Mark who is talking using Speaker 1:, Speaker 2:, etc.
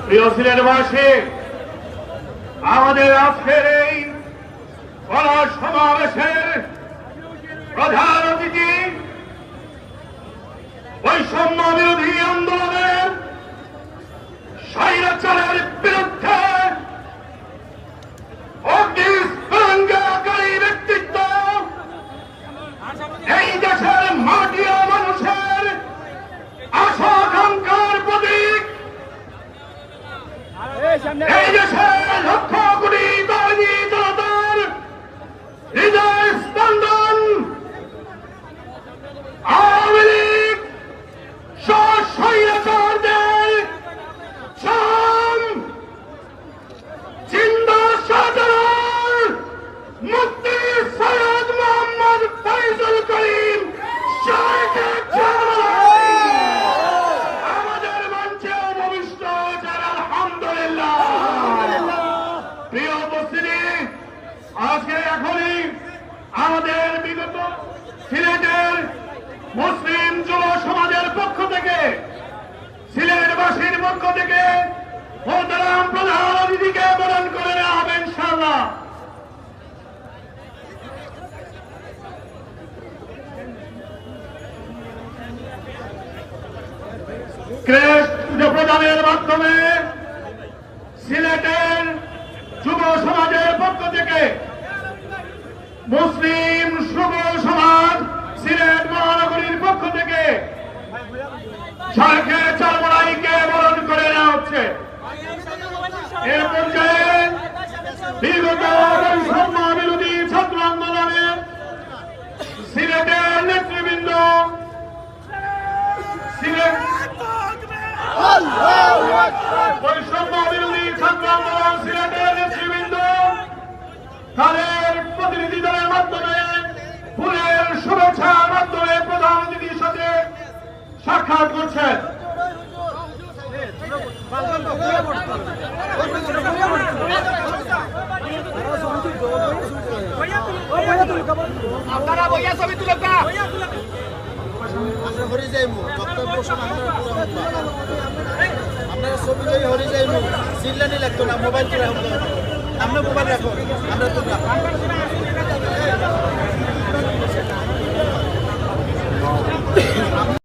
Speaker 1: প্রিয় সিলেটবাসী, আমাদের আজকের এই গণসমাবেশের প্রধান অতিথি বৈষম্য বিরোধী আন্দোলনের স্বৈরাচারের বিরুদ্ধে অগ্নিস্ফুলিঙ্গকারী ব্যক্তিত্ব, এই দেশের মাটি ও মানুষের আশা আকাঙ্ক্ষার প্রতীক, এই দেশের লক্ষ কোটি তরুণী জনতার হৃদয় স্পন্দন আওয়ামী লীগ স্বৈরাচারদের শাম জিন্দা শাহজালাল মুফতি সৈয়দ মোহাম্মদ ফয়জুল করিম আমাদের মঞ্চে উপবিষ্ট যারা আলহামদুলিল্লাহ। প্রিয় উপস্থিতি, আজকে এখনই আমাদের বিগত সিলেটের মুসলিম যুব সমাজের পক্ষ থেকে, সিলেটবাসীর পক্ষ থেকে মোহতারাম প্রধান অতিথিকে বরণ করে নেওয়া হবে ইনশাআল্লাহ। ক্রেস্ট প্রদানের মাধ্যমে সিলেটের যুব সমাজের পক্ষ থেকে মুসলিম যুব সমাজ সিলেট মহানগরীর পক্ষ থেকে শাহেখে চারমোনাইকে বরণ করে নেওয়া হচ্ছে। এর পর্যায়ে বিগত বৈষম্য বিরোধী ছাত্র আন্দোলনের সিলেটের নেতৃবৃন্দ, বৈষম্য বিরোধী ছাত্র আন্দোলন সিলেটের নেতৃবৃন্দ তাদের প্রতিনিধি দলের মাধ্যমে ফুলের শুভেচ্ছার মাধ্যমে প্রধান অতিথির সাথে সাক্ষাৎ করছেন।
Speaker 2: আপনারা বইয়া ছবি তুলে
Speaker 3: আমরা হরি যাইমু বক্তব্য আপনারা ছবি লই হরি যাইমু চিল্লানি লাগতো না, মোবাইল করে আমরা মোবাইল রাখো, আমরা তো